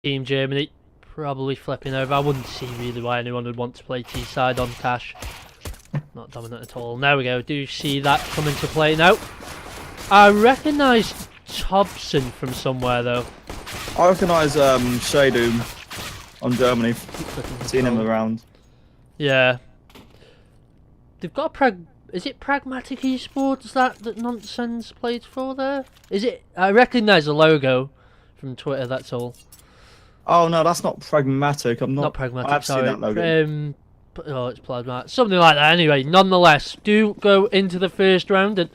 Team Germany probably flipping over. I wouldn't see really why anyone would want to play T-side on Cash. Not dominant at all. There we go. Do you see that come into play now? I recognise Thompson from somewhere though. I recognise Shadoom on Germany. Seen him around. Yeah. They've got a is it Pragmatic Esports that Nonsense plays for there? Is it? I recognise the logo from Twitter, that's all. Oh no, that's not Pragmatic. I'm Not Pragmatic, I've sorry. seen that logo. Oh, it's Plasma. Something like that anyway. Nonetheless, do go into the first round and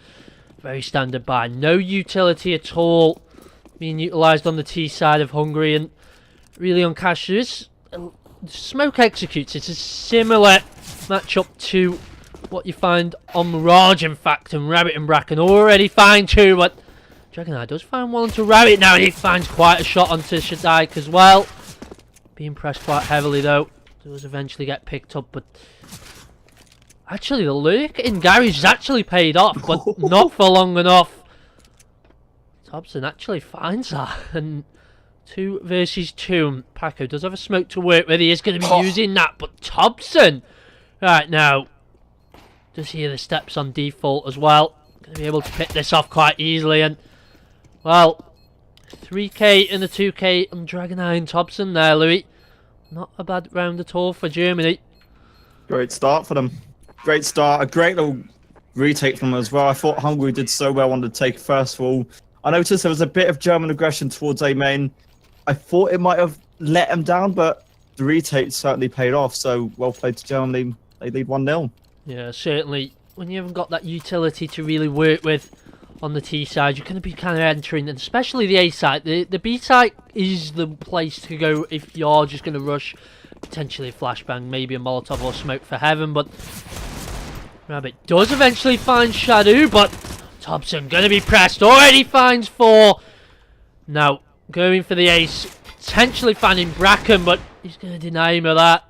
very standard buy. No utility at all being utilised on the T side of Hungary, and really on Cash. Smoke executes. It's a similar matchup to what you find on Mirage, in fact, and Rabbit and Bracken already find two, but Dragonite does find one to Rabbit now, and he finds quite a shot onto Shadik as well. Being pressed quite heavily though. Does eventually get picked up, but actually the lurk in Garage has actually paid off, but not for long enough. Thompson actually finds that, and 2 versus 2. Paco does have a smoke to work with. He is going to be using that, but Thompson right now does hear the steps on default as well. Going to be able to pick this off quite easily, and well, 3k and a 2k on Dragonite and Thompson there, Louis. Not a bad round at all for Germany. Great start for them. Great start. A great little retake from them as well. I thought Hungary did so well on the take first of all. I noticed there was a bit of German aggression towards A main. I thought it might have let them down, but the retake certainly paid off. So well played to Germany. They lead 1-0. Yeah, certainly. When you haven't got that utility to really work with on the T side, you're going to be kind of entering, and especially the A side. The B side is the place to go if you're just going to rush, potentially a flashbang, maybe a Molotov or smoke for heaven. But Rabbit does eventually find Shadow, but Thompson going to be pressed. Already finds 4. Now going for the ace, potentially finding Bracken, but he's going to deny him of that.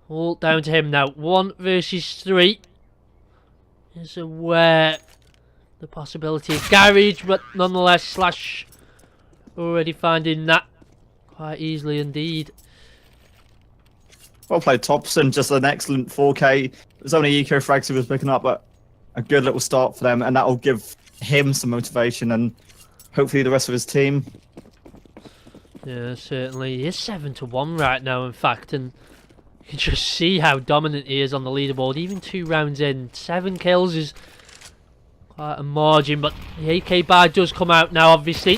All down to him now. 1 versus 3 is aware the possibility of Garage, but nonetheless Slash already finding that quite easily indeed. Well played Thompson, just an excellent 4k. It was only eco frags he was picking up, but a good little start for them, and that will give him some motivation and hopefully the rest of his team. Yeah, certainly. He is 7-1 right now, in fact, and you can just see how dominant he is on the leaderboard. Even 2 rounds in, 7 kills is quite a margin, but the AK buy does come out now, obviously.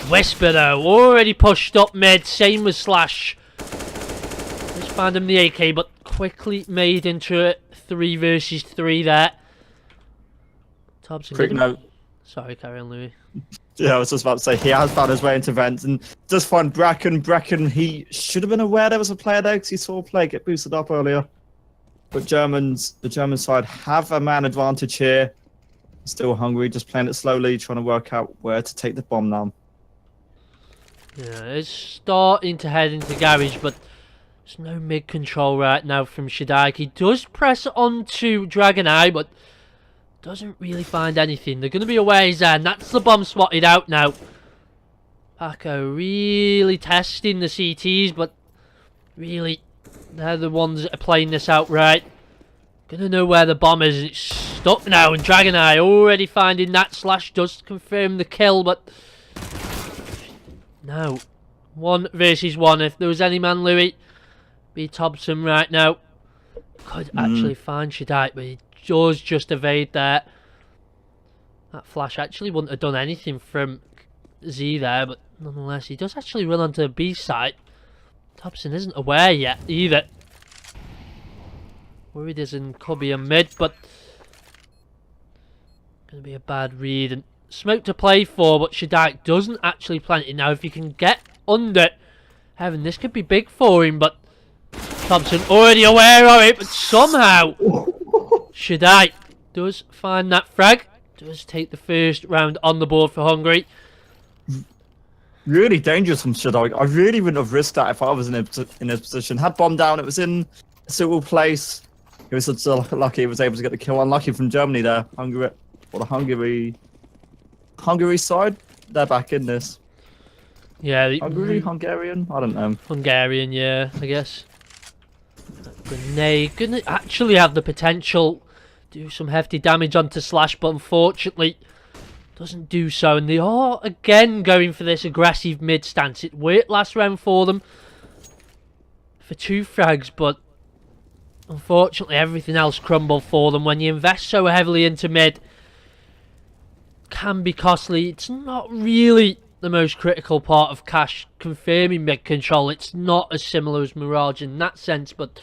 Whisper, though, already pushed up mid, same with Slash. Just found him the AK, but quickly made into a 3 versus 3 there. Thompson. Quick note. Sorry, carry on, Louis. Yeah, I was just about to say, he has found his way into vents and just find Bracken. Bracken, he should have been aware there was a player there because he saw a player get boosted up earlier. But the German side have a man advantage here. Still Hungry, just playing it slowly, trying to work out where to take the bomb now. Yeah, it's starting to head into Garage, but there's no mid control right now from Shadik. He does press onto Dragonite, but doesn't really find anything. They're going to be away there, and that's the bomb spotted out now. Paco really testing the CTs, but really, they're the ones that are playing this out right. Gonna know where the bomb is. It's stuck now, and Dragonite already finding that. Slash does confirm the kill, but no. 1 versus 1. If there was any man, Louis, be Thompson right now. Could actually find Shadik, but he does just evade there. That flash actually wouldn't have done anything from Z there, but nonetheless, he does actually run onto the B side. Thompson isn't aware yet either. Worried as in could be a mid, but going to be a bad read. And smoke to play for, but Shadik doesn't actually plant it. Now, if you can get under heaven, this could be big for him, but Thompson already aware of it, but somehow Shadik does find that frag. Does take the first round on the board for Hungary. Really dangerous from Shadik. I really wouldn't have risked that if I was in his position. Had bomb down, it was in a suitable place. He was so lucky he was able to get the kill. Unlucky from Germany there. Hungary, or the Hungary side, they're back in this. Yeah, Hungarian? I don't know. Hungarian, yeah, I guess. Grenade. Gonna actually have the potential to do some hefty damage onto Slash, but unfortunately doesn't do so. And they are again going for this aggressive mid stance. It worked last round for them for 2 frags, but unfortunately everything else crumbled for them. When you invest so heavily into mid, can be costly. It's not really the most critical part of Cash confirming mid control. It's not as similar as Mirage in that sense, but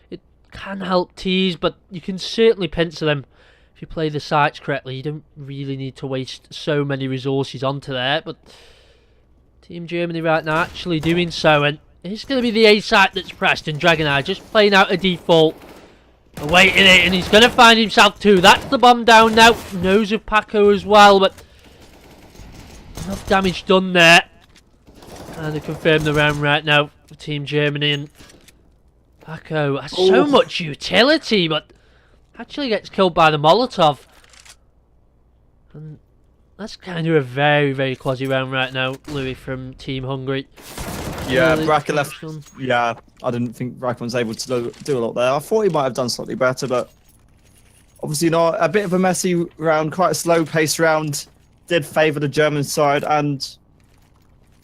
it can help tease. But you can certainly pincer them if you play the sites correctly. You don't really need to waste so many resources onto there. But Team Germany right now actually doing so, and it's going to be the A site that's pressed, and DragonEye just playing out a default, awaiting it, and he's going to find himself too. That's the bomb down now. Knows of Paco as well, but enough damage done there. And to confirm the round right now for Team Germany, and Paco has so much utility, but actually gets killed by the Molotov. And that's kind of a very, very quasi round right now, Louis, from Team Hungary. Yeah, Really Bracken left. Yeah, I didn't think Bracken was able to do a lot there. I thought he might have done slightly better, but obviously not. A bit of a messy round, quite a slow pace round. Did favour the German side, and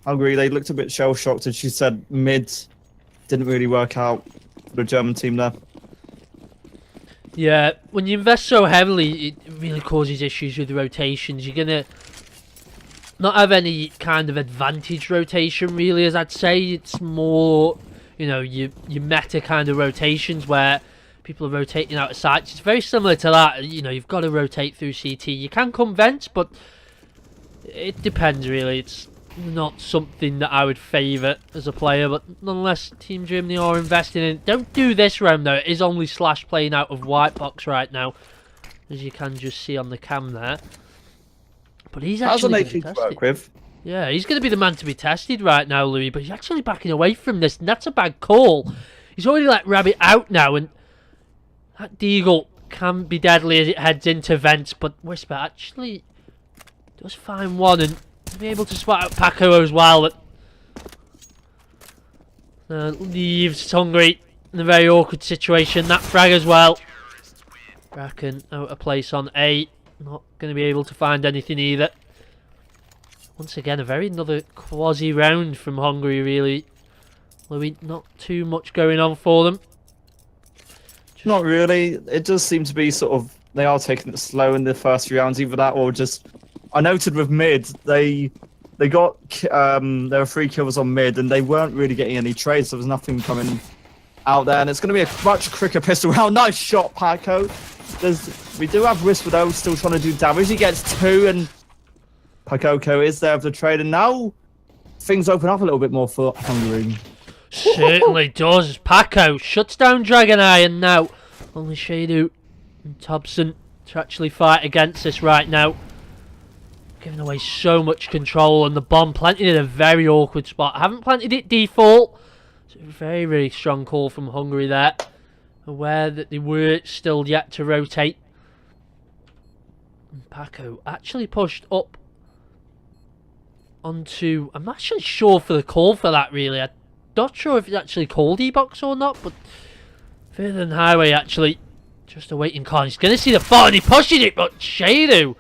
Hungary, they looked a bit shell shocked, as she said, mid didn't really work out for the German team there. Yeah, when you invest so heavily, it really causes issues with rotations. You're going to not have any kind of advantage rotation, really, as I'd say. It's more, you know, your meta kind of rotations where people are rotating out of sights. It's very similar to that. You know, you've got to rotate through CT. You can come vents, but it depends, really. It's not something that I would favour as a player, but nonetheless, Team Germany are investing in it. Don't do this round, though. It is only Slash playing out of white box right now, as you can just see on the cam there. But he's actually going to work with. Yeah, he's going to be the man to be tested right now, Louis. But he's actually backing away from this, and that's a bad call. He's already let Rabbit out now, and that Deagle can be deadly as it heads into vents. But Whisper actually does find one, and be able to spot out Paco as well. But leaves Hungary in a very awkward situation. That frag as well. Bracken out of place on A. Not going to be able to find anything either. Once again, another quasi round from Hungary, really. Louis, not too much going on for them. Not really. It does seem to be sort of, they are taking it slow in the first few rounds, either that or just, I noted with mid, they got, there were 3 kills on mid, and they weren't really getting any trades, so there was nothing coming out there, and it's going to be a much quicker pistol round. Nice shot, Paco. We do have Whisper, though, still trying to do damage. He gets 2, and Paco is there with the trade, and now things open up a little bit more for Hungary. Certainly does. Paco shuts down DragonEye, and now only Shadu and Thompson to actually fight against this right now. Giving away so much control, and the bomb planted in a very awkward spot. Haven't planted it default. So very, very strong call from Hungary there. Aware that they were still yet to rotate. And Paco actually pushed up onto... I'm not actually sure for the call for that, really. I'm not sure if it's actually called E-Box or not, but further than Highway, actually. Just a waiting call. He's going to see the ball, and he pushes it, but Shadu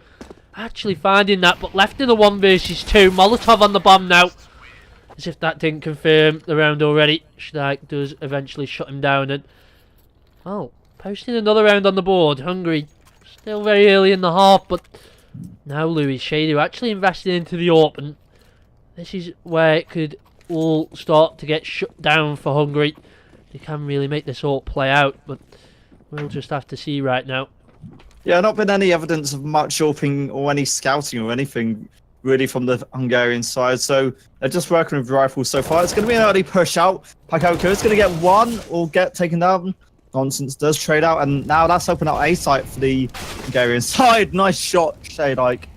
actually finding that, but left in a 1 versus 2. Molotov on the bomb now. As if that didn't confirm the round already. Schneik does eventually shut him down, and well, posting another round on the board. Hungary still very early in the half, but now Louis Shadu actually invested into the AWP, and this is where it could all start to get shut down for Hungary. They can really make this AWP play out, but we'll just have to see right now. Yeah, not been any evidence of much AWPing or any scouting or anything really from the Hungarian side, so they're just working with rifles so far. It's going to be an early push out. Paco is going to get 1 or get taken down. Nonsense does trade out, and now that's opened up A site for the Hungarian side. Nice shot, Shade-like.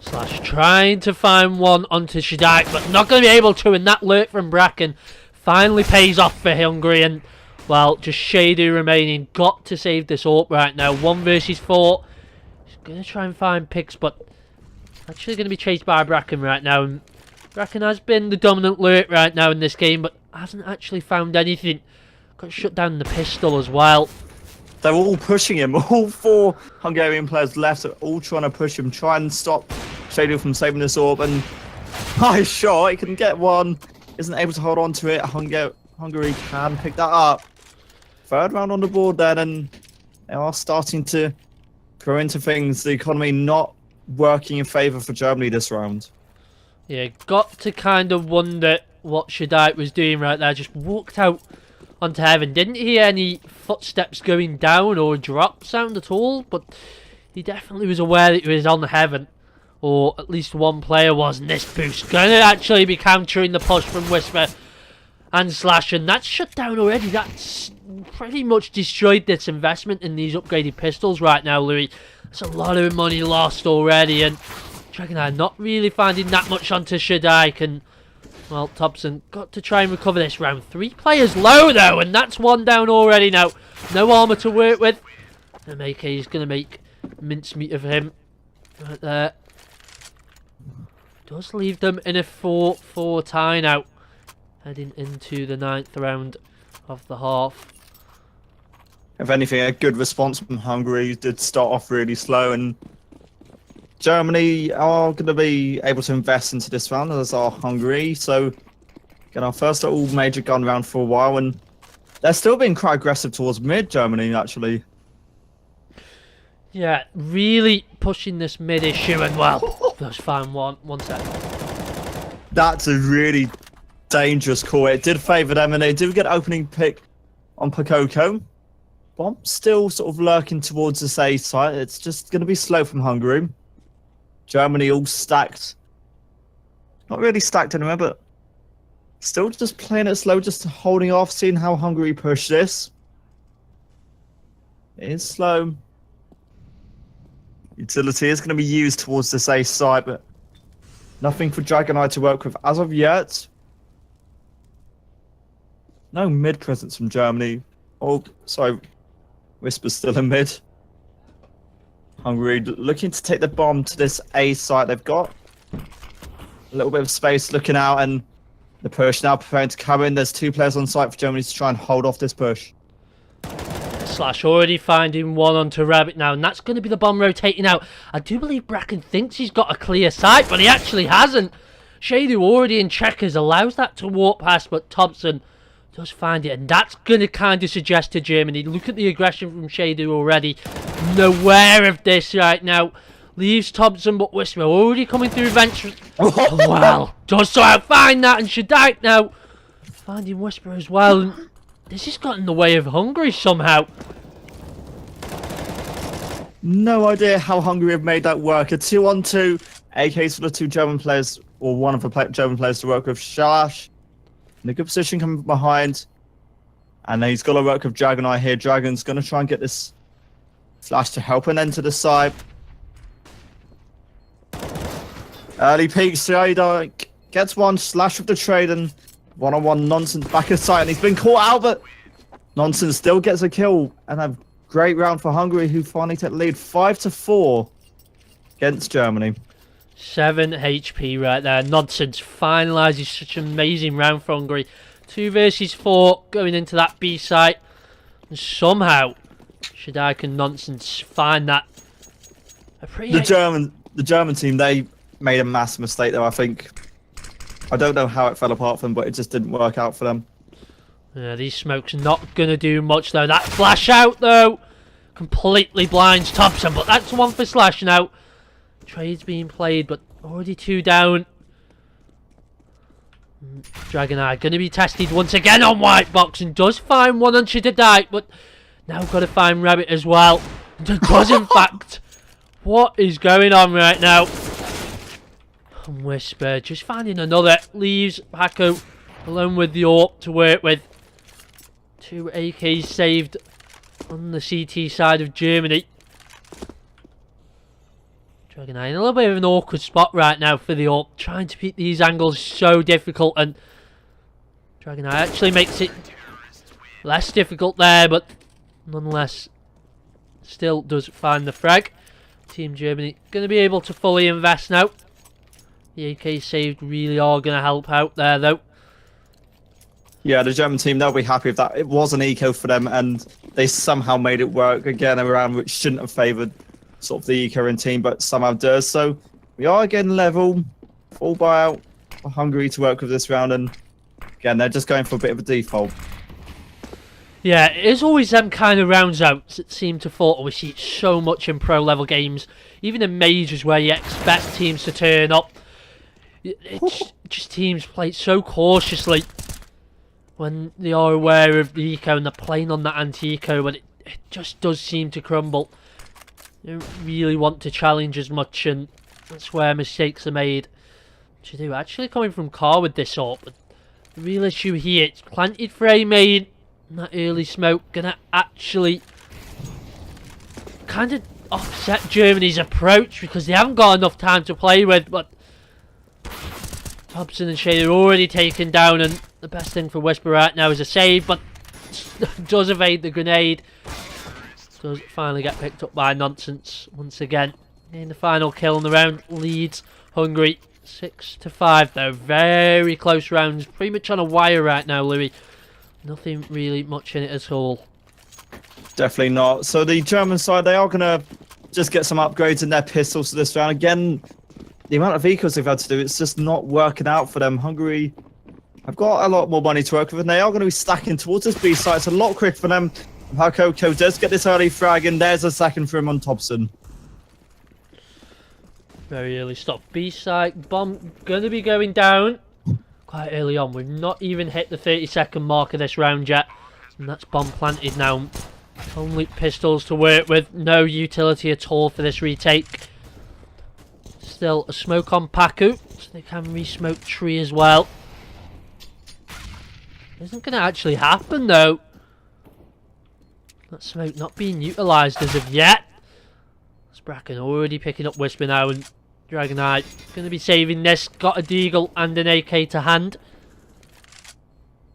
Slash trying to find one onto Shadak, but not going to be able to, and that lurk from Bracken finally pays off for Hungary, and well, just Shadu remaining. Got to save this AWP right now. 1 versus 4. He's going to try and find picks, but Actually going to be chased by Bracken right now. And Bracken has been the dominant lurk right now in this game, but hasn't actually found anything. Got shut down in the pistol as well. They're all pushing him. All 4 Hungarian players left are all trying to push him, try and stop Shadow from saving this orb. And nice shot. He can get one. Isn't able to hold on to it. Hungary can pick that up. 3rd round on the board then, and they are starting to grow into things. The economy not working in favour for Germany this round. Yeah, got to kind of wonder what Shadite was doing right there. Just walked out onto heaven. Didn't hear any footsteps going down or drop sound at all, but he definitely was aware that he was on heaven, or at least one player was, and this boost going to actually be countering the push from Whisper and Slash, and that's shut down already. That's pretty much destroyed this investment in these upgraded pistols right now, Louis. There's a lot of money lost already, and Dragoneye not really finding that much onto Shadike, and well, Thompson got to try and recover this round. 3 players low though, and that's 1 down already now. No armor to work with. And AK is going to make mincemeat of him right there. Does leave them in a 4-4 tie now, heading into the 9th round of the half. If anything, a good response from Hungary. Did start off really slow, and Germany are going to be able to invest into this round, as are Hungary. So, get our first little major gun round for a while, and they're still being quite aggressive towards mid, Germany, actually. Yeah, really pushing this mid issue, and well, that's fine. One sec. That's a really dangerous call. It did favour them, and they do get opening pick on Pakoko. Bomb still sort of lurking towards the A site. It's just going to be slow from Hungary. Germany all stacked. Not really stacked anywhere, but still just playing it slow, just holding off, seeing how Hungary push this. It is slow. Utility is going to be used towards this A site, but nothing for Dragoneye to work with as of yet. No mid presence from Germany. Oh, sorry. Whisper's still in mid. Hungary looking to take the bomb to this A site they've got. A little bit of space looking out, and the push now preparing to come in. There's 2 players on site for Germany to try and hold off this push. Slash already finding one onto Rabbit now, and that's going to be the bomb rotating out. I do believe Bracken thinks he's got a clear sight, but he actually hasn't. Shadu already in checkers allows that to walk past, but Thompson does find it, and that's going to kind of suggest to Germany. Look at the aggression from Shadu already. Nowhere of this right now. Leaves Thompson, but Whisper already coming through vents. Oh, wow. Does so outfind that, and Shadike now finding Whisper as well. And this has got in the way of Hungary somehow. No idea how Hungary have made that work. A 2-on-2. AKs for the 2 German players, or one of the German players to work with. Shalash in a good position coming from behind. And he's got to work with Dragoneye here. Dragon's going to try and get this Flash to help and enter the side. Early peeks. Shadike gets one. Slash with the trade, and one-on-one Nonsense back at sight. And he's been caught out, but Nonsense still gets a kill. And a great round for Hungary, who finally take the lead 5-4 against Germany. 7 HP right there. Nonsense finalises such an amazing round for Hungary. 2 versus 4 going into that B site. And somehow, Shadike and Nonsense find that. The German team, they made a massive mistake though, I think. I don't know how it fell apart for them, but it just didn't work out for them. Yeah, these smokes not going to do much though. That flash out though completely blinds Thompson, but that's one for Slash now. Trade's being played, but already 2 down. Dragoneye going to be tested once again on White Box, and does find one on Shadike, but now got to find Rabbit as well. Does in fact. What is going on right now? And Whisper just finding another. Leaves Paco alone with the AWP to work with. 2 AKs saved on the CT side of Germany. Dragoneye in a little bit of an awkward spot right now for the AWP. Trying to beat these angles so difficult, and Dragoneye actually makes it less difficult there, but nonetheless still does find the frag. Team Germany going to be able to fully invest now. The AK saved really are going to help out there, though. Yeah, the German team, they'll be happy with that. It was an eco for them, and they somehow made it work again around, which shouldn't have favoured sort of the eco team, but somehow does. So we are getting level. Full buyout for Hungary to work with this round, and again, they're just going for a bit of a default. Yeah, it is always them kind of rounds out that seem to fall. We see it so much in pro level games, even in majors where you expect teams to turn up. It's just teams play so cautiously when they are aware of the eco and they're playing on that anti-eco, but it just does seem to crumble. They don't really want to challenge as much, and that's where mistakes are made. What you do, actually coming from Car with this up, but the real issue here, it's planted for A main, and that early smoke gonna actually kind of offset Germany's approach because they haven't got enough time to play with, but Hobson and Shader are already taken down, and the best thing for Whisper right now is a save, but does evade the grenade. Does finally get picked up by Nonsense once again. In the final kill in the round, leads Hungary 6-5 though. Very close rounds, pretty much on a wire right now, Louis. Nothing really much in it at all. Definitely not. So the German side, they are going to just get some upgrades in their pistols this round. Again, the amount of vehicles they've had to do, it's just not working out for them. Hungary have got a lot more money to work with, and they are going to be stacking towards this B site. It's a lot quicker for them. Hakoko does get this early frag, and there's a second for him on Thompson. Very early stop. B site bomb going to be going down quite early on. We've not even hit the 30-second mark of this round yet, and that's bomb planted now. Only pistols to work with. No utility at all for this retake. Still a smoke on Paku, so they can re-smoke tree as well. Isn't going to actually happen though. That smoke not being utilised as of yet. Bracken already picking up Whisper now, and Dragonite going to be saving this. Got a Deagle and an AK to hand.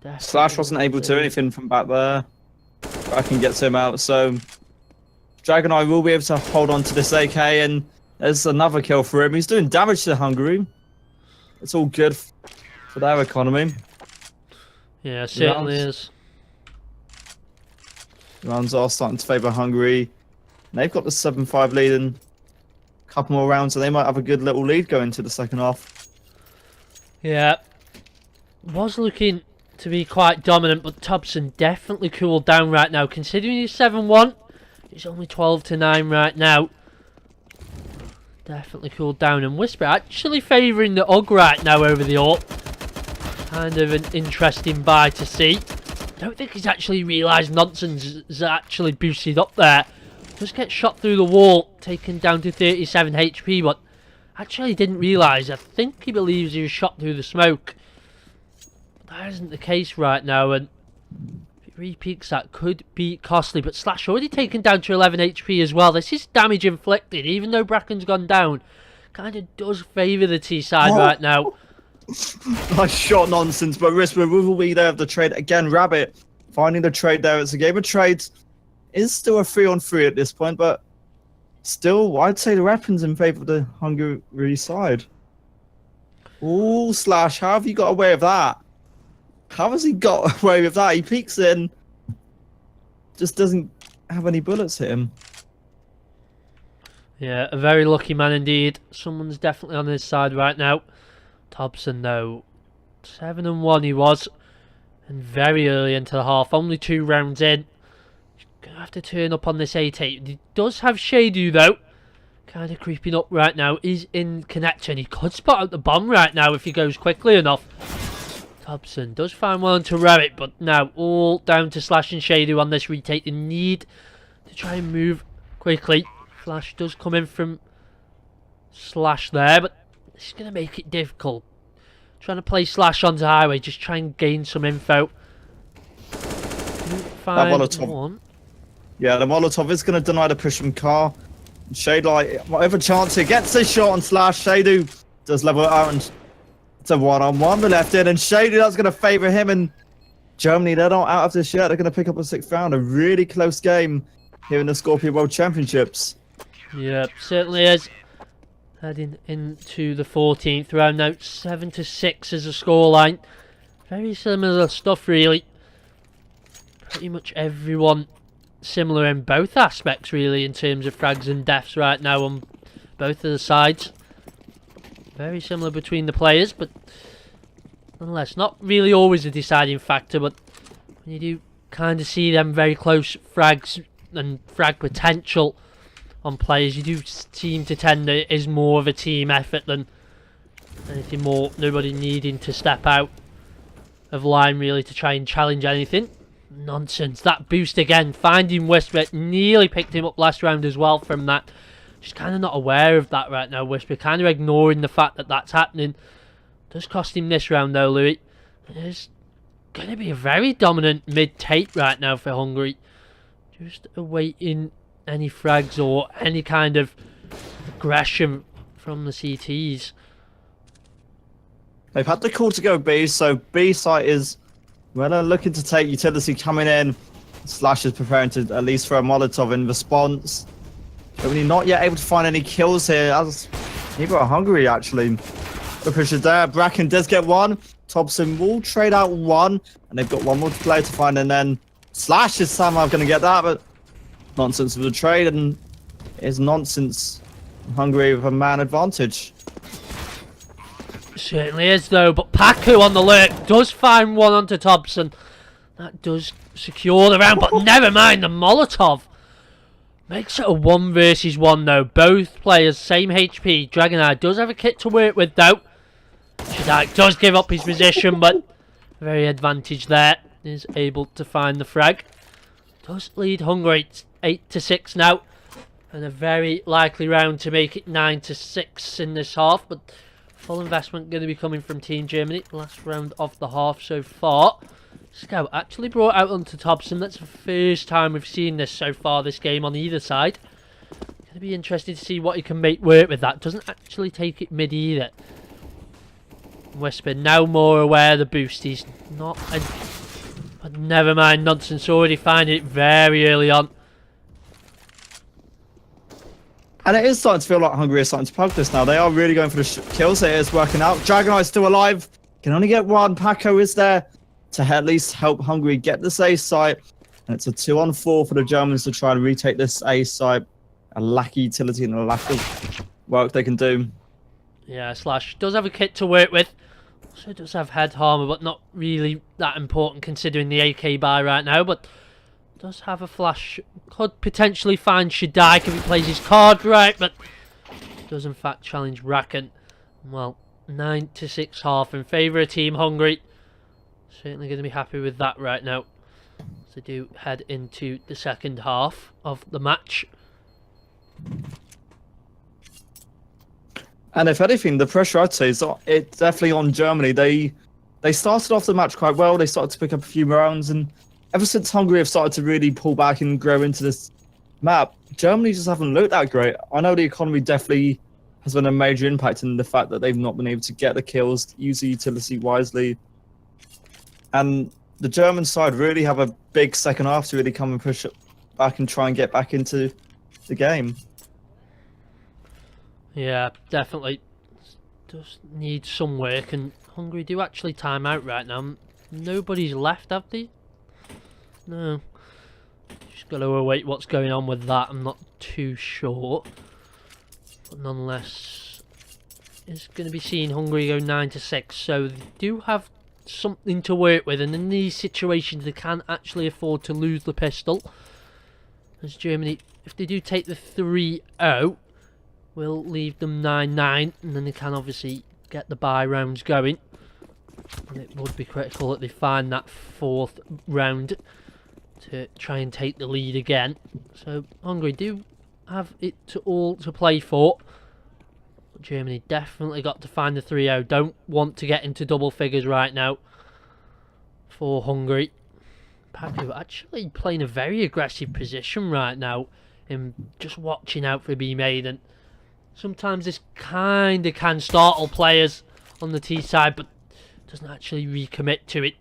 Definitely Slash wasn't able to do anything from back there. Bracken gets him out, so Dragonite will be able to hold on to this AK, and there's another kill for him. He's doing damage to Hungary. It's all good for their economy. Yeah, certainly is. Rounds are starting to favour Hungary. They've got the 7-5 lead in a couple more rounds, so they might have a good little lead going into the second half. Yeah. Was looking to be quite dominant, but Thompson definitely cooled down right now. Considering he's 7-1, he's only 12-9 right now. Definitely cooled down, and Whisper actually favouring the UG right now over the AWP. Kind of an interesting buy to see. I don't think he's actually realised Nonsense is actually boosted up there. Just get shot through the wall, taken down to 37 HP, but actually didn't realise. I think he believes he was shot through the smoke. But that isn't the case right now, and if it repeats that could be costly. But Slash already taken down to 11 HP as well. This is damage inflicted, even though Bracken's gone down. Kind of does favour the T side right now. Nice shot, Nonsense, but Whisper will be there of the trade again. Rabbit finding the trade there. It's a game of trades. Is still a 3-on-3 at this point, but still, I'd say the weapons in favour of the Hungary side. Ooh, Slash, how have you got away with that? How has he got away with that? He peeks in, just doesn't have any bullets hit him. Yeah, a very lucky man indeed. Someone's definitely on his side right now. Thompson, though, 7-1 he was, and very early into the half, only 2 rounds in. Gonna have to turn up on this 8-8. He does have Shadu though. Kind of creeping up right now. Is in connection. He could spot out the bomb right now if he goes quickly enough. Thompson does find one to row it, but now all down to Slash and Shadu on this retake. They need to try and move quickly. Flash does come in from Slash there, but it's going to make it difficult. Trying to play Slash onto highway, just try and gain some info. Find one. Yeah, the Molotov is going to deny the push from Car. Shade Light, whatever chance he gets a shot on Slash. Shadu does level it out, and it's a 1-on-1. The left in, and Shadu, that's going to favour him. And Germany, they're not out of this yet. They're going to pick up a 6th round. A really close game here in the Scorpia World Championships. Yeah, certainly is. Heading into the 14th round now, 7-6 is the scoreline. Very similar stuff, really. Pretty much everyone similar in both aspects, really, in terms of frags and deaths right now on both of the sides. Very similar between the players, but nonetheless, not really always a deciding factor. But when you do kind of see them very close frags and frag potential on players, you do seem to tend that it is more of a team effort than anything more. Nobody needing to step out of line really to try and challenge anything. Nonsense. That boost again, finding Whisper. Nearly picked him up last round as well from that. Just kind of not aware of that right now, Whisper. Kind of ignoring the fact that that's happening. Does cost him this round though, Louis. It's going to be a very dominant mid-tape right now for Hungary. Just awaiting any frags or any kind of aggression from the CTs. They've had the call to go B, so B site is looking to take utility coming in. Slash is preparing to at least throw a Molotov in response. But when you're not yet able to find any kills here, as neither are Hungary actually. The push is there. Bracken does get one. Thompson will trade out one, and they've got one more player to find, and then Slash is somehow going to get that, but nonsense with the trade, and it is nonsense. Hungary with a man advantage. Certainly is though, but Paku on the lurk does find one onto Thompson. That does secure the round, but never mind the Molotov. Makes it a 1 versus 1 though. Both players same HP. Dragoneye does have a kit to work with though. Shadak does give up his position, but very advantage there. Is able to find the frag. Does lead Hungary 8-6 now, and a very likely round to make it 9-6 in this half. But full investment going to be coming from Team Germany. Last round of the half so far. Scout actually brought out onto Thompson. That's the first time we've seen this so far this game on either side. Going to be interesting to see what he can make work with that. Doesn't actually take it mid either. Whisper now more aware of the boost. He's not... But never mind, nonsense. Already finding it very early on. And it is starting to feel like Hungary is starting to plug this now. They are really going for the kills. It is working out. Dragoneye's still alive. Can only get one. Paco is there to at least help Hungary get this A site. And it's a 2-on-4 for the Germans to try and retake this A site. A lack of utility and a lack of work they can do. Yeah, Slash does have a kit to work with. Also does have head armor, but not really that important considering the AK buy right now. But does have a flash. Could potentially find Shadak if he plays his card right, but does in fact challenge Bracken. Well, 9-6 half in favour of Team Hungary. Certainly going to be happy with that right now. So do head into the second half of the match. And if anything, the pressure I'd say is it's definitely on Germany. They started off the match quite well. They started to pick up a few rounds, and ever since Hungary have started to really pull back and grow into this map, Germany just haven't looked that great. I know the economy definitely has been a major impact in the fact that they've not been able to get the kills, use the utility wisely. And the German side really have a big second half to really come and push it back and try and get back into the game. Yeah, definitely. Does need some work, and Hungary do actually time out right now. Nobody's left, have they? No. Just got to await what's going on with that. I'm not too sure. But nonetheless, it's going to be seeing Hungary go 9-6. So they do have something to work with, and in these situations they can actually afford to lose the pistol. As Germany, if they do take the 3-0, will leave them 9-9, and then they can obviously get the bye rounds going. And it would be critical that they find that 4th round to try and take the lead again. So Hungary do have it all to play for. But Germany definitely got to find the 3-0. Don't want to get into double figures right now for Hungary. Paku actually playing a very aggressive position right now, in just watching out for B maiden. Sometimes this kind of can startle players on the T side, but doesn't actually recommit to it.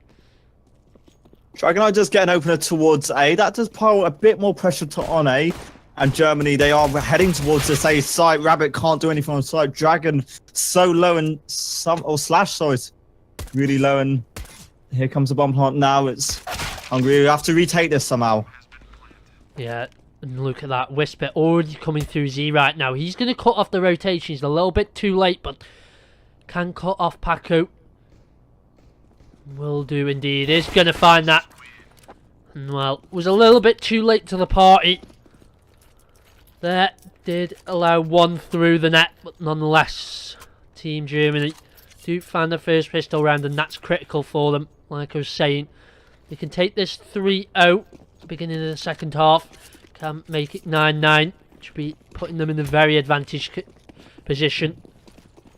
Dragoneye does get an opener towards A. That does pile a bit more pressure on A. And Germany, they are heading towards this A site. Rabbit can't do anything on site. Dragon so low and Slash, sorry, really low. And here comes the bomb plant now. It's Hungary. We have to retake this somehow. Yeah, and look at that. Whisper already coming through Z right now. He's going to cut off the rotation. He's a little bit too late, but can cut off Paco. Will do indeed. Is going to find that. And well, was a little bit too late to the party. That did allow one through the net, but nonetheless, Team Germany do find the first pistol round, and that's critical for them. Like I was saying, they can take this 3-0 at the beginning of the second half, can make it 9-9, which will be putting them in a very advantaged position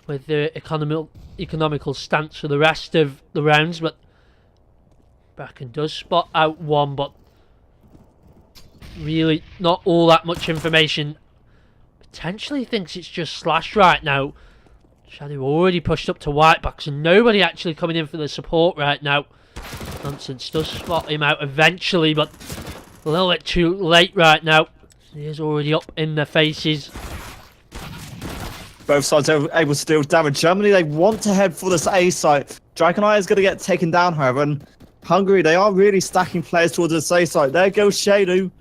with their economical stance for the rest of the rounds. But Bracken does spot out one, but really not all that much information. Potentially thinks it's just Slash right now. Shadow already pushed up to white box, and nobody actually coming in for the support right now. Nonsense does spot him out eventually, but a little bit too late right now. He is already up in their faces. Both sides are able to deal damage. Germany, they want to head for this A site. Dragoneye is going to get taken down, however, and Hungary, they are really stacking players towards this A site. There goes Shadu.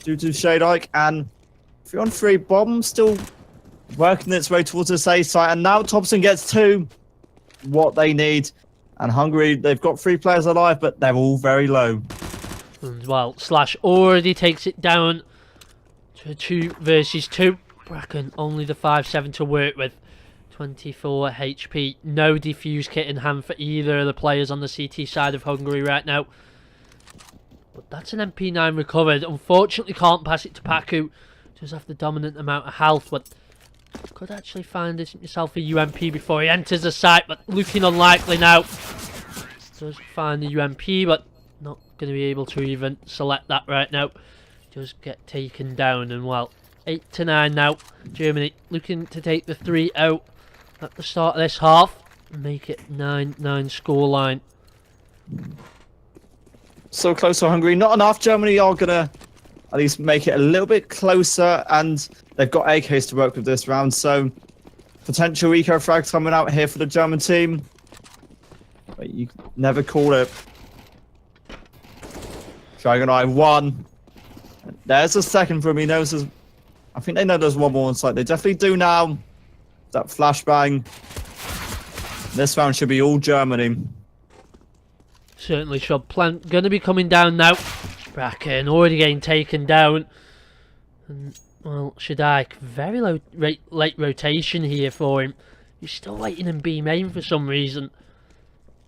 Due to Shadike, and 3-on-3 bomb still working its way towards this A site, and now Thompson gets 2. What they need. And Hungary, they've got 3 players alive, but they're all very low. And well, Slash already takes it down to 2 versus 2. Bracken only the 5-7 to work with. 24 HP. No defuse kit in hand for either of the players on the CT side of Hungary right now. But that's an MP9 recovered. Unfortunately can't pass it to Paku. Does have the dominant amount of health, but could actually find himself a UMP before he enters the site, but looking unlikely now. Does find the UMP, but not going to be able to even select that right now. Does get taken down, and well, 8-9 now. Germany looking to take the 3-0 at the start of this half and make it 9-9 scoreline. So close to Hungary. Not enough. Germany are going to at least make it a little bit closer, and they've got AKs to work with this round, so potential eco frags coming out here for the German team. But you never call it. Dragoneye 1. There's a second from him. He knows there's, I think they know there's one more on site. They definitely do now. That flashbang. This round should be all Germany. Certainly should. Plant going to be coming down now. Bracken already getting taken down. And, well, Shadike, very low late rotation here for him. He's still waiting in B main for some reason.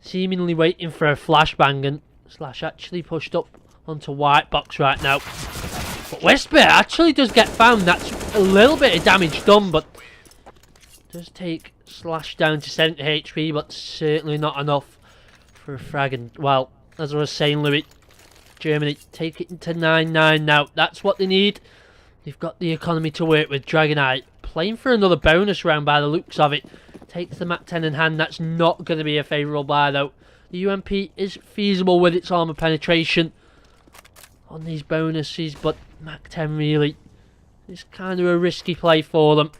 Seemingly waiting for a flashbang, and Slash actually pushed up onto white box right now. But Whisper actually does get found. That's a little bit of damage done, but does take Slash down to 70 HP, but certainly not enough for a frag. And, well, as I was saying, Louis, Germany take it into 9-9 now. That's what they need. They've got the economy to work with. Dragoneye playing for another bonus round by the looks of it. Takes the Mach 10 in hand. That's not going to be a favourable buy, though. The UMP is feasible with its armour penetration on these bonuses, but Mach 10 really is kind of a risky play for them.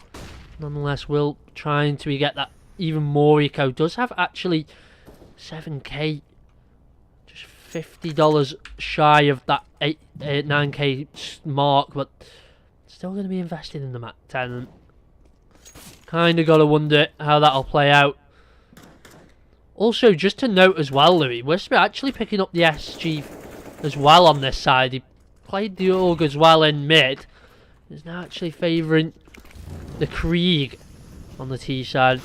Nonetheless, will trying to get that even more eco. Does have actually 7k, just $50 shy of that 9k mark, but still going to be invested in the Mach 10. And kind of got to wonder how that'll play out. Also, just to note as well, Louis, Whisper actually picking up the SG as well on this side. He played the AUG as well in mid. He's now actually favouring the Krieg on the T side.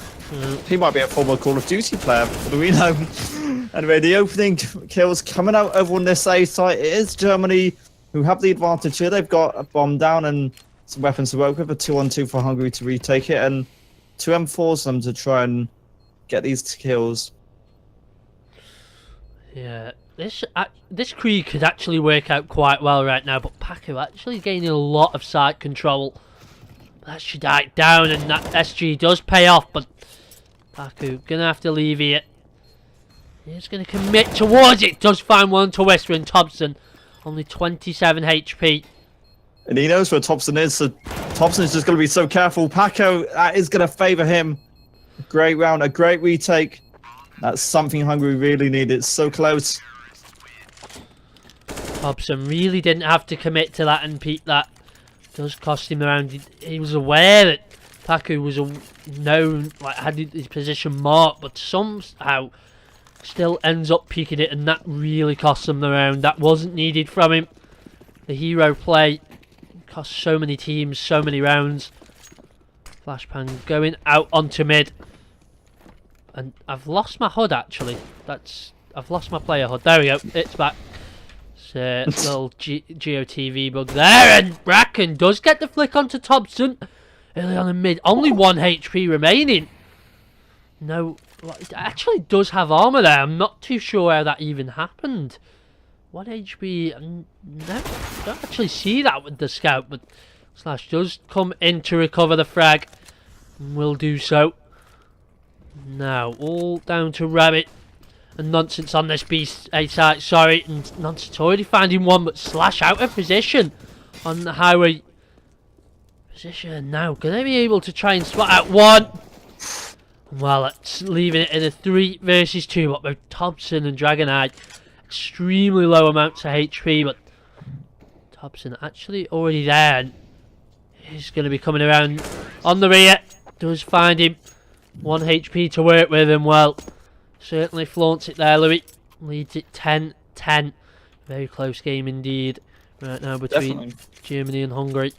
He might be a former Call of Duty player, what do we know? Anyway, the opening kills coming out over on this A site. It is Germany who have the advantage here. They've got a bomb down and some weapons to work with. A 2-on-2 for Hungary to retake it, and 2 M4s them to try and get these kills. Yeah, this Krieg could actually work out quite well right now, but Paco actually gaining a lot of site control. That should die down, and that SG does pay off, but Paco gonna have to leave it. He's gonna commit towards it. Does find one to Whisper and Thompson. Only 27 HP. And he knows where Thompson is, so Thompson is just going to be so careful. Paco, that is going to favour him. Great round, a great retake. That's something Hungary really need. It's so close. Thompson really didn't have to commit to that and peep that. Does cost him the round. He was aware that Paco was known, like had his position marked, but somehow still ends up peeking it, and that really cost him the round. That wasn't needed from him. The hero play cost so many teams so many rounds. Flashbang going out onto mid, and I've lost my HUD actually. I've lost my player HUD. There we go. It's back. It's a little GeoTV bug there, and Bracken does get the flick onto Thompson early on in mid. Only 1 HP remaining. No, it actually does have armor there. I'm not too sure how that even happened. 1 HP. No, don't actually see that with the scout, but Slash does come in to recover the frag, and will do so. Now, all down to Rabbit. And Nonsense on this B site, sorry. And Nonsense already finding one, but Slash out of position on the highway. Position now. Can they be able to try and spot out one? Well, it's leaving it in a 3 versus 2. But both Thompson and Dragonite, extremely low amounts of HP. But Thompson actually already there. And he's going to be coming around on the rear. Does find him. 1 HP to work with, and well, certainly flaunts it there, Louis. Leads it 10-10. Very close game indeed right now between Germany and Hungary.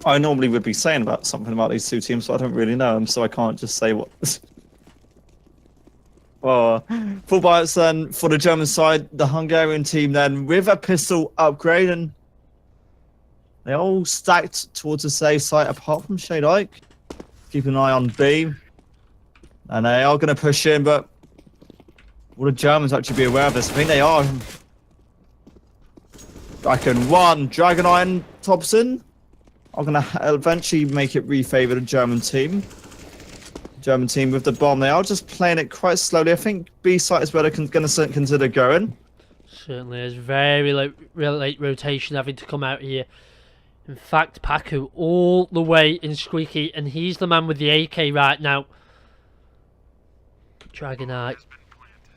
I normally would be saying about something about these two teams, but I don't really know them, so I can't just say what. Well, full bites then for the German side, the Hungarian team then with a pistol upgrade, and they all stacked towards the safe site apart from Shade Ike. Keep an eye on B. And they are going to push in, but will the Germans actually be aware of this? I think they are. Dragon 1, Dragon Iron Thompson are going to eventually make it refavour the German team. German team with the bomb. They are just playing it quite slowly. I think B site is where they're going to consider going. Certainly is very late rotation having to come out here. In fact, Paco all the way in Squeaky, and he's the man with the AK right now. Dragonite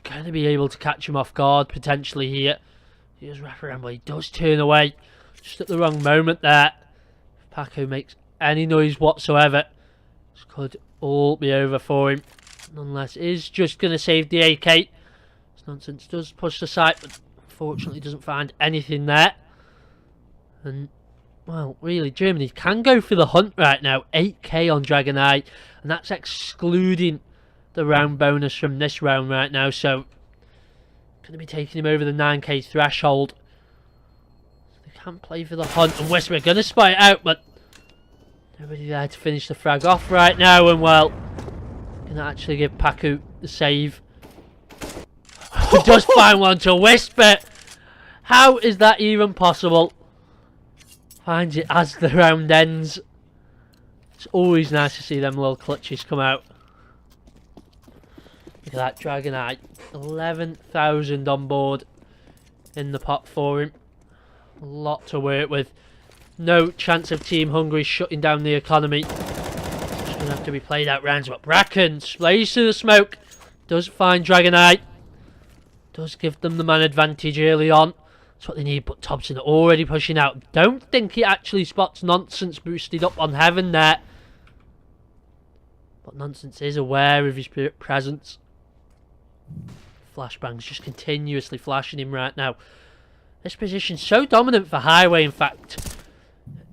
going to be able to catch him off guard potentially here. He does wrap around, but he does turn away just at the wrong moment there. If Paco makes any noise whatsoever, this could all be over for him. Nonetheless, is just going to save the AK. Nonsense does push the site, but unfortunately doesn't find anything there. And well, really, Germany can go for the hunt right now. 8k on Dragonite, and that's excluding the round bonus from this round right now. So, going to be taking him over the 9k threshold. They can't play for the hunt, and Whisper going to spy it out, but nobody there to finish the frag off right now. And well, going to actually give Paco the save. He does find one to Whisper. How is that even possible? Finds it as the round ends. It's always nice to see them little clutches come out. Look at that Dragonite. 11,000 on board in the pot for him. A lot to work with. No chance of Team Hungary shutting down the economy. It's going to have to be played out rounds. But Bracken sprays to the smoke. Does find Dragonite. Does give them the man advantage early on. That's what they need, but Thompson already pushing out. Don't think he actually spots Nonsense boosted up on Heaven there. But Nonsense is aware of his presence. Flashbang's just continuously flashing him right now. This position's so dominant for Highway, in fact.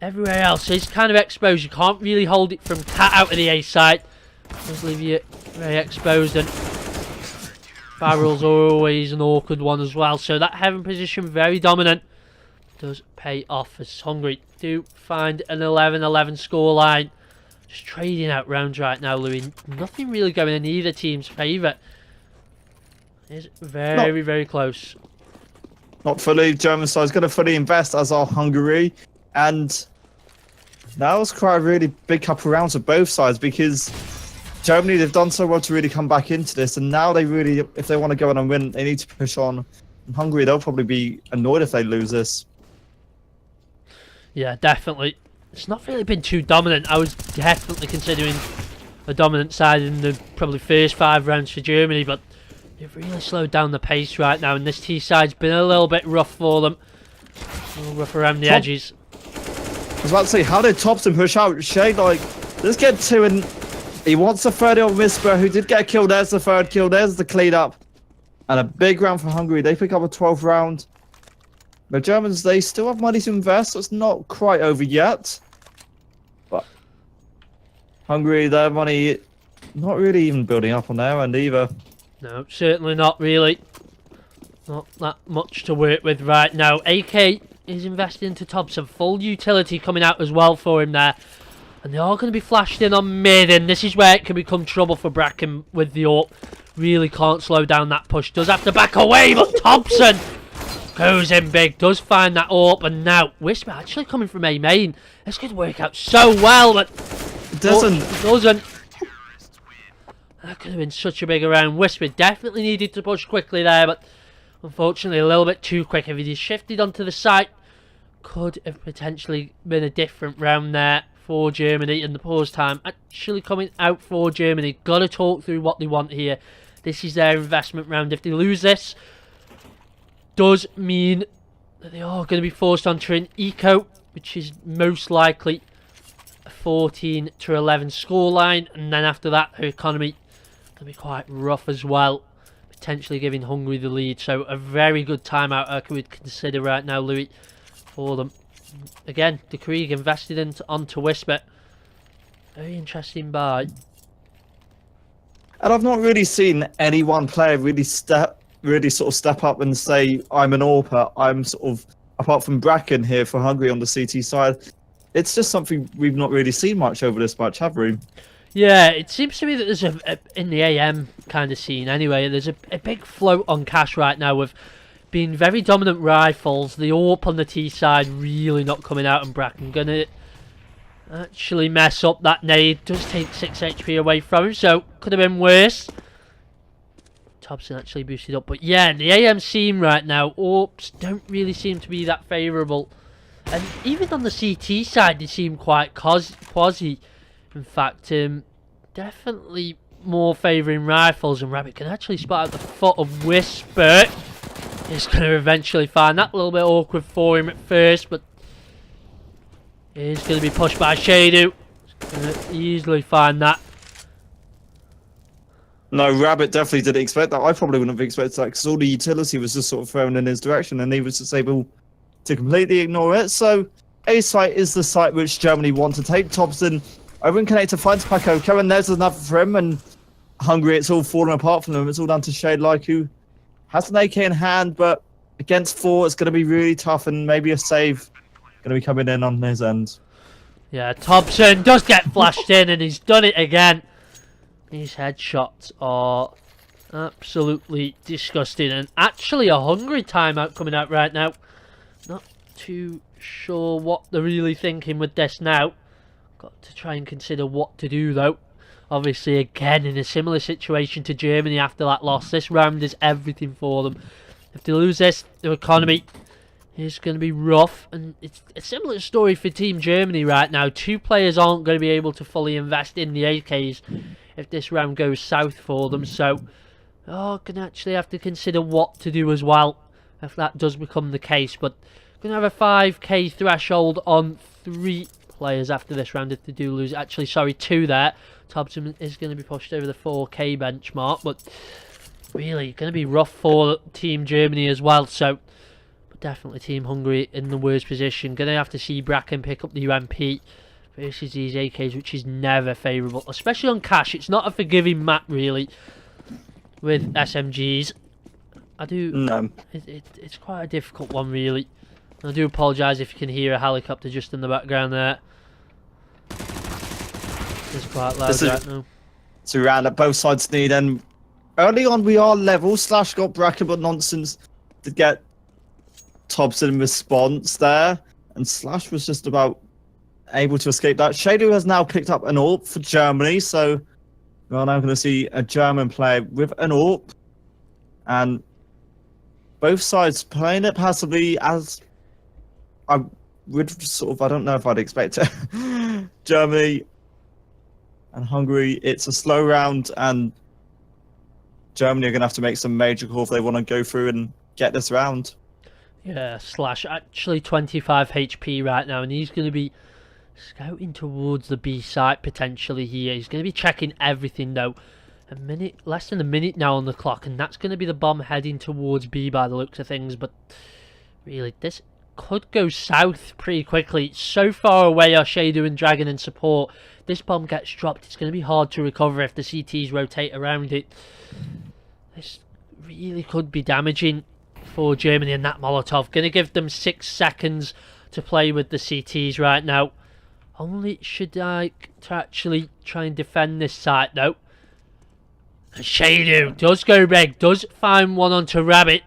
Everywhere else is kind of exposed. You can't really hold it from Cat out of the A side. Does leave you very exposed, and barrels are always an awkward one as well. So that Heaven position, very dominant. Does pay off as Hungary do find an 11-11 scoreline. Just trading out rounds right now, Louis. Nothing really going in either team's favour. It's very close. Not fully. German side's going to fully invest, as are Hungary. And that was quite a really big couple of rounds of both sides, because Germany, they've done so well to really come back into this, and now they really, if they want to go on and win, they need to push on Hungary, they'll probably be annoyed if they lose this. Yeah, definitely. It's not really been too dominant. I was definitely considering a dominant side in the probably first 5 rounds for Germany, but they've really slowed down the pace right now, and this T side's been a little bit rough for them. A little rough around the edges. I was about to say, how did Thompson push out? Shade, like, let's get 2, and he wants a 30 on Whisper, who did get a kill. There's the 3rd kill. There's the clean up. And a big round for Hungary. They pick up a 12th round. The Germans, they still have money to invest, so it's not quite over yet. But Hungary, their money, not really even building up on their end either. No, certainly not really. Not that much to work with right now. AK is investing into Thompson. Full utility coming out as well for him there. And they are going to be flashed in on mid, and this is where it can become trouble for Bracken with the AWP. Really can't slow down that push. Does have to back away, but Thompson goes in big. Does find that AWP, and now Whisper actually coming from A main. This could work out so well, but it doesn't. It doesn't. That could have been such a big round. Whisper definitely needed to push quickly there, but unfortunately a little bit too quick. If he shifted onto the site, could have potentially been a different round there for Germany, and the pause time actually coming out for Germany. Gotta talk through what they want here. This is their investment round. If they lose this, does mean that they are going to be forced onto an eco, which is most likely a 14-11 scoreline, and then after that her economy going to be quite rough as well, potentially giving Hungary the lead. So a very good timeout I would consider right now, Louis, for them. Again, the Krieg invested onto Whisper. Very interesting buy. And I've not really seen any one player really sort of step up and say, I'm an AWPer. I'm sort of, apart from Bracken here for Hungary on the CT side, it's just something we've not really seen much over this match, have we? Yeah, it seems to me that there's in the AM kind of scene anyway, there's a big float on Cash right now with being very dominant rifles. The AWP on the T side really not coming out, and Bracken gonna actually mess up that nade. Does take 6 HP away from him, so could have been worse. Thompson actually boosted up, but yeah, the AM scene right now, AWPs don't really seem to be that favourable. And even on the CT side, they seem quite quasi. In fact, definitely more favouring rifles, and Rabbit can actually spot out the foot of Whisper. He's going to eventually find that. A little bit awkward for him at first, but he's going to be pushed by Shadu. He's going to easily find that. No, Rabbit definitely didn't expect that. I probably wouldn't have expected that, because all the utility was just sort of thrown in his direction, and he was just able to completely ignore it. So A site is the site which Germany want to take. Thompson over in connector finds Pakoko, and there's another for him, and Hungary, it's all falling apart from them. It's all down to Shade, like, who has an AK in hand, but against 4 it's going to be really tough, and maybe a save going to be coming in on his end. Yeah, Thompson does get flashed in, and he's done it again. These headshots are absolutely disgusting, and actually a Hungary timeout coming out right now. Not too sure what they're really thinking with this now. Got to try and consider what to do though. Obviously, again, in a similar situation to Germany after that loss. This round is everything for them. If they lose this, their economy is going to be rough. And it's a similar story for Team Germany right now. 2 players aren't going to be able to fully invest in the AKs if this round goes south for them. So, going to actually have to consider what to do as well if that does become the case. But going to have a 5k threshold on 3 players after this round if they do lose. Actually, sorry, 2 there. Thompson is going to be pushed over the 4k benchmark, but really going to be rough for Team Germany as well. So, but definitely Team Hungary in the worst position. Going to have to see Bracken pick up the UMP versus these AKs, which is never favourable, especially on Cash. It's not a forgiving map really with SMGs. It's quite a difficult one really. I do apologise if you can hear a helicopter just in the background there. It's quite loud right now. It's a round that both sides need, and early on we are level. Slash got Bracken, but Nonsense to get Thompson in response there, and Slash was just about able to escape that. Shadu has now picked up an AWP for Germany, so we are now going to see a German player with an AWP, and both sides playing it passively as I would sort of, I don't know if I'd expect it. Germany and Hungary, it's a slow round, and Germany are going to have to make some major call if they want to go through and get this round. Yeah, Slash actually 25 HP right now, and he's going to be scouting towards the B site potentially here. He's going to be checking everything though. Less than a minute now on the clock, and that's going to be the bomb heading towards B by the looks of things. But really, this could go south pretty quickly. It's so far away are Shadow and Dragon in support. This bomb gets dropped, it's going to be hard to recover if the CTs rotate around it. This really could be damaging for Germany, and that Molotov going to give them 6 seconds to play with the CTs right now. Only should I to actually try and defend this site though. And Shadow does go big, does find one onto Rabbit.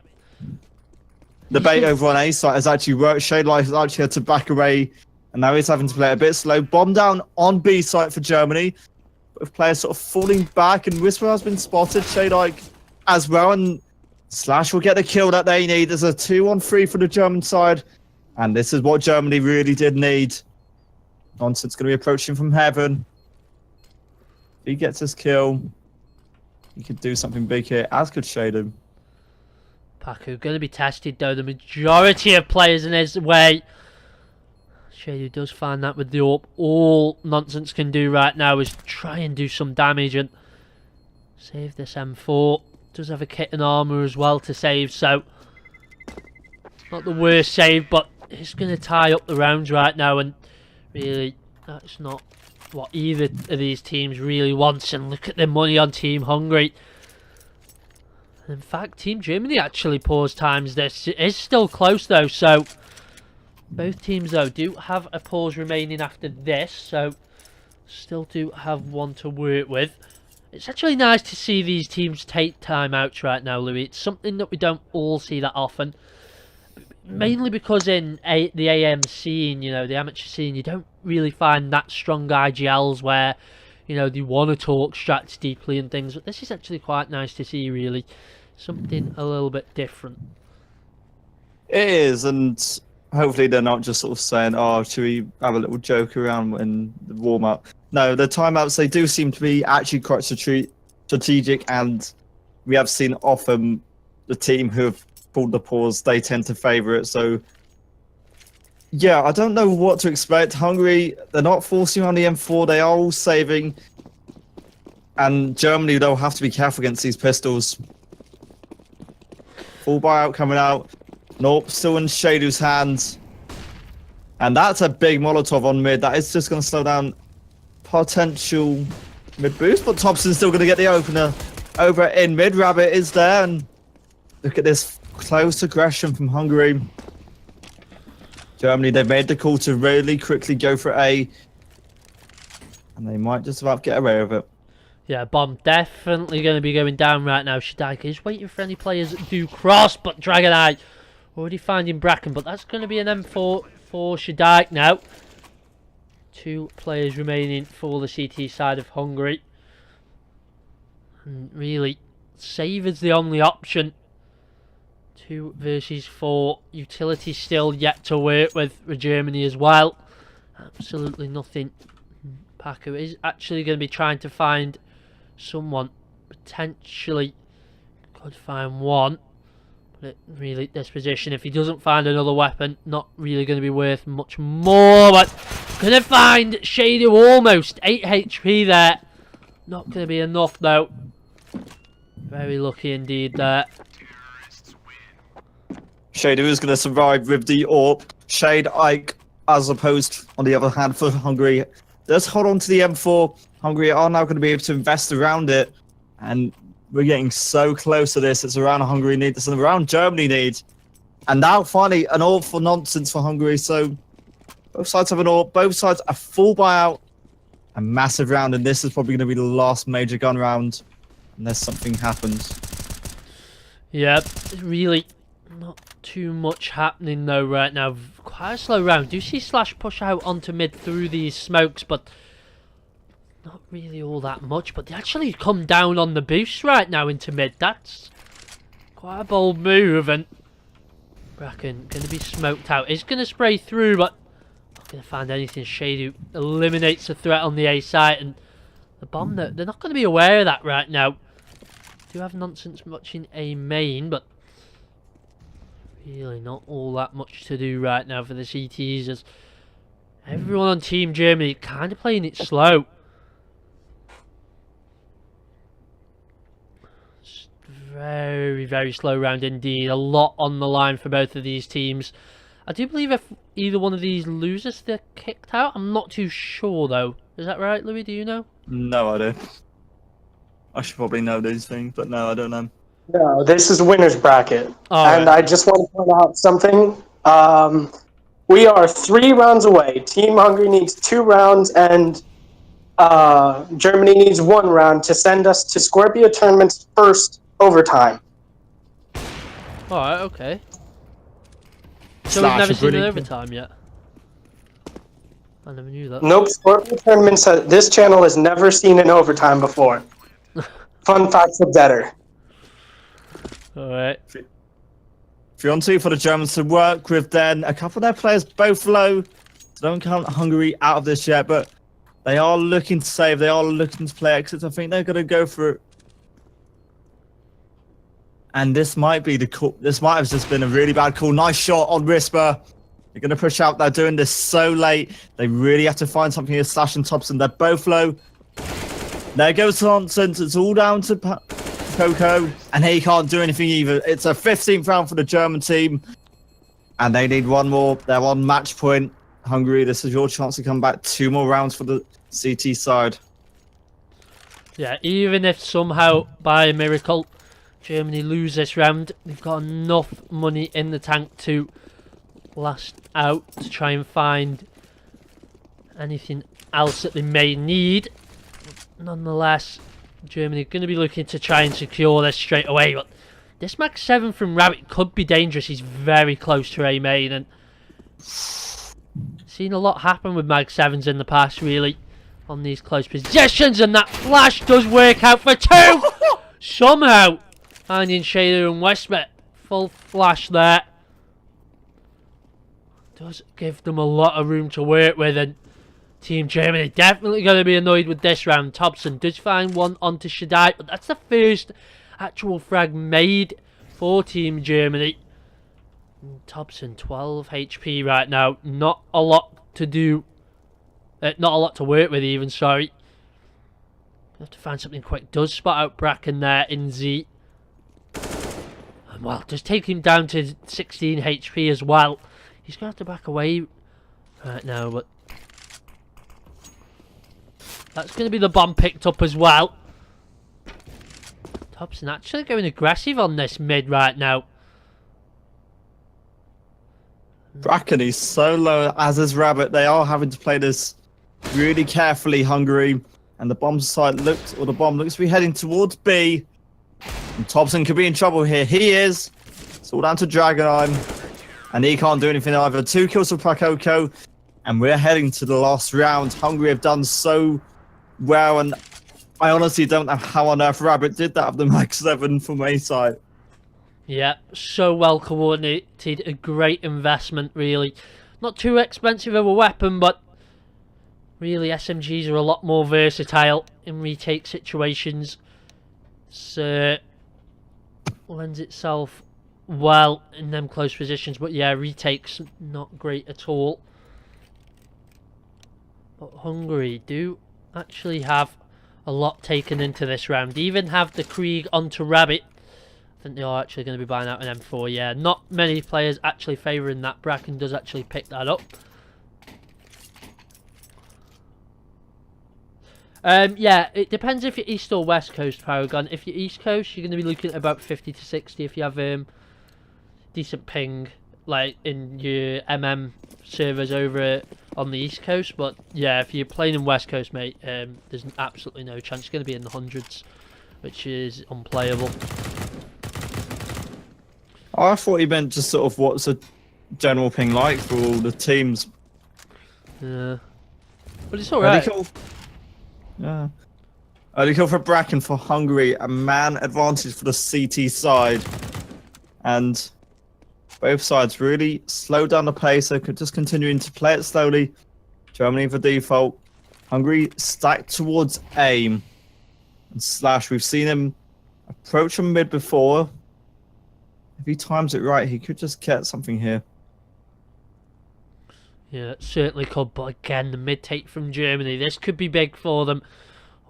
The bait over on A site has actually worked. Shade Life has actually had to back away, and now he's having to play a bit slow. Bomb down on B site for Germany, with players sort of falling back, and Whisper has been spotted. Shade Life as well, and Slash will get the kill that they need. There's a 2-on-3 for the German side, and this is what Germany really did need. Nonsense going to be approaching from heaven. If he gets his kill, he could do something big here, as could Shadow. Paku going to be tested though. The majority of players in his way. Shadow does find that with the AWP. All Nonsense can do right now is try and do some damage and save this M4. Does have a kit and armor as well to save, so not the worst save, but it's going to tie up the rounds right now, and really that's not what either of these teams really wants. And look at the money on Team Hungary. In fact, Team Germany actually paused times this. It is still close though, so both teams though do have a pause remaining after this, so still do have one to work with. It's actually nice to see these teams take timeouts right now, Louis. It's something that we don't all see that often. Mainly because in the AM scene, you know, the amateur scene, you don't really find that strong IGLs where, you know, they want to talk strats deeply and things. But this is actually quite nice to see, really. Something a little bit different. It is, and hopefully they're not just sort of saying, oh, should we have a little joke around in the warm-up? No, the timeouts, they do seem to be actually quite strategic, and we have seen often the team who have pulled the pause, they tend to favour it. So, yeah, I don't know what to expect. Hungary, they're not forcing on the M4, they are all saving. And Germany, they'll have to be careful against these pistols. Full buyout coming out. Nope, still in Shadow's hands. And that's a big Molotov on mid. That is just going to slow down potential mid boost, but Thompson's still going to get the opener over in mid. Rabbit is there, and look at this close aggression from Hungary. Germany, they've made the call to really quickly go for A, and they might just about get away with it. Yeah, bomb definitely going to be going down right now. Shadaika is waiting for any players that do cross, but Dragon Eye already finding Bracken, but that's going to be an M4 for Shadaik now. 2 players remaining for the CT side of Hungary. And really, save is the only option. 2 versus 4. Utility still yet to work with for Germany as well. Absolutely nothing. Paco is actually going to be trying to find someone. Potentially could find one. But really, this position, if he doesn't find another weapon, not really going to be worth much more. But going to find Shadow almost. 8 HP there. Not going to be enough though. Very lucky indeed there. Shadow is going to survive with the AWP. Shade Ike, as opposed, on the other hand, for Hungary, does hold on to the M4. Hungary are now going to be able to invest around it. And we're getting so close to this. It's around Hungary need. It's around Germany need. And now, finally, an AWP for Nonsense for Hungary. So, both sides have an AWP. Both sides a full buyout. A massive round. And this is probably going to be the last major gun round. Unless something happens. Yeah, really not too much happening though right now. Quite a slow round. Do see Slash push out onto mid through these smokes, but not really all that much. But they actually come down on the boost right now into mid. That's quite a bold move, and Bracken going to be smoked out. It's going to spray through, but not going to find anything. Shady eliminates the threat on the A site, and the bomb, they're not going to be aware of that right now. Do have nonsense much in A main, but really not all that much to do right now for the CTs, as everyone on Team Germany kind of playing it slow. Just very, very slow round indeed. A lot on the line for both of these teams. I do believe if either one of these loses, they're kicked out. I'm not too sure though. Is that right, Louis? Do you know? No idea. I should probably know these things, but no, I don't know. No, this is winner's bracket. And I just want to point out something. We are 3 rounds away. Team Hungary needs 2 rounds, and Germany needs 1 round to send us to Scorpia tournament's first overtime. Alright, okay. So we've never seen an overtime yet. I never knew that. Nope, Scorpia tournaments. This channel has never seen an overtime before. Fun facts are better. Alright. If you want to, for the Germans to work with, then a couple of their players both low. So don't count Hungary out of this yet, but they are looking to save. They are looking to play exits. I think they're going to go for it. And this might be the call. This might have just been a really bad call. Nice shot on Whisper. They're going to push out. They're doing this so late. They really have to find something here. Slash and Thompson. They're both low. There goes Nonsense. It's all down to Coco. And he can't do anything either. It's a 15th round for the German team. And they need one more. They're on match point. Hungary, this is your chance to come back. 2 more rounds for the CT side. Yeah, even if somehow, by a miracle, Germany lose this round, they've got enough money in the tank to last out, to try and find anything else that they may need. Nonetheless, Germany are going to be looking to try and secure this straight away, but this Mag 7 from Rabbit could be dangerous. He's very close to A main, and seen a lot happen with Mag 7s in the past, really, on these close positions, and that flash does work out for 2! Somehow, finding Shader and Westbet. Full flash there. Does give them a lot of room to work with, and Team Germany definitely going to be annoyed with this round. Thompson does find one onto Shaddai, but that's the first actual frag made for Team Germany. Thompson, 12 HP right now. Not a lot to do. Not a lot to work with even, sorry. Have to find something quick. Does spot out Bracken there in Z. And well, just take him down to 16 HP as well. He's going to have to back away right now, but that's going to be the bomb picked up as well. Thompson actually going aggressive on this mid right now. Bracken, he's so low, as is Rabbit. They are having to play this really carefully, Hungary. And the bomb side looks, or the bomb looks to be heading towards B. And Thompson could be in trouble here. He is. It's all down to Dragonheim. And he can't do anything either. 2 kills for Prakoko. And we're heading to the last round. Hungary have done so well. And I honestly don't know how on earth Rabbit did that of the Mag 7 from A side. Yeah, so well coordinated. A great investment, really. Not too expensive of a weapon, but really SMGs are a lot more versatile in retake situations. So lends itself well in them close positions, but yeah, retakes not great at all. But Hungary do actually have a lot taken into this round. Even have the Krieg onto Rabbit. I think they are actually going to be buying out an M4. Yeah, not many players actually favouring that. Bracken does actually pick that up. Yeah, it depends if you're East or West Coast, Paragon. If you're East Coast, you're going to be looking at about 50 to 60 if you have decent ping, like in your servers over on the East Coast. But yeah, if you're playing in West Coast, mate, there's absolutely no chance. It's going to be in the hundreds, which is unplayable. Oh, I thought he meant just sort of what's a general ping like for all the teams. Yeah, but it's alright. Yeah. Early kill for Bracken for Hungary. A man advantage for the CT side. And Both sides really slow down the pace, so could just continuing to play it slowly. Germany for default. Hungary stacked towards aim. And Slash, we've seen him approach from mid before. If he times it right, he could just get something here. Yeah, it certainly could, but again, the mid-take from Germany, this could be big for them.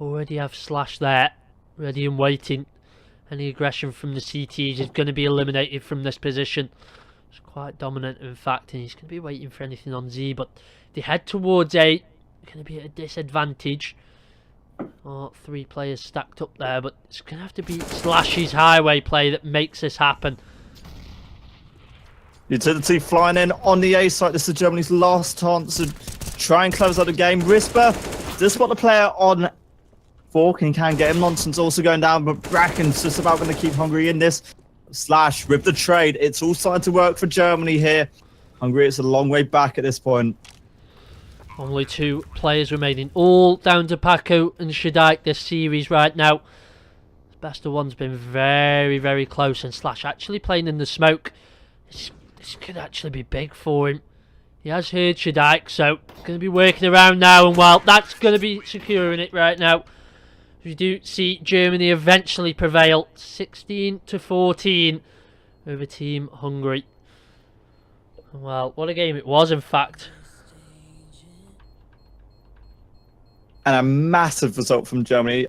Already have Slash there, ready and waiting. Any aggression from the CTs is going to be eliminated from this position. It's quite dominant, in fact, and he's going to be waiting for anything on Z, but they head towards A, going to be at a disadvantage. Oh, 3 players stacked up there, but it's going to have to be Slash's highway play that makes this happen. Utility flying in on the A site. This is Germany's last chance to try and close out the game. Risper does spot the player on Fork and can get him. Nonsense also going down, but Bracken's just about going to keep Hungary in this. Slash with the trade. It's all starting to work for Germany here. Hungary, it's a long way back at this point. Only 2 players remaining, all down to Paco and Shadike this series right now. The best of one's been very, very close, and Slash actually playing in the smoke. This could actually be big for him. He has heard Shadike, so going to be working around now, and well, that's going to be securing it right now. We do see Germany eventually prevail 16-14 over Team Hungary. Well, what a game it was, in fact. And a massive result from Germany.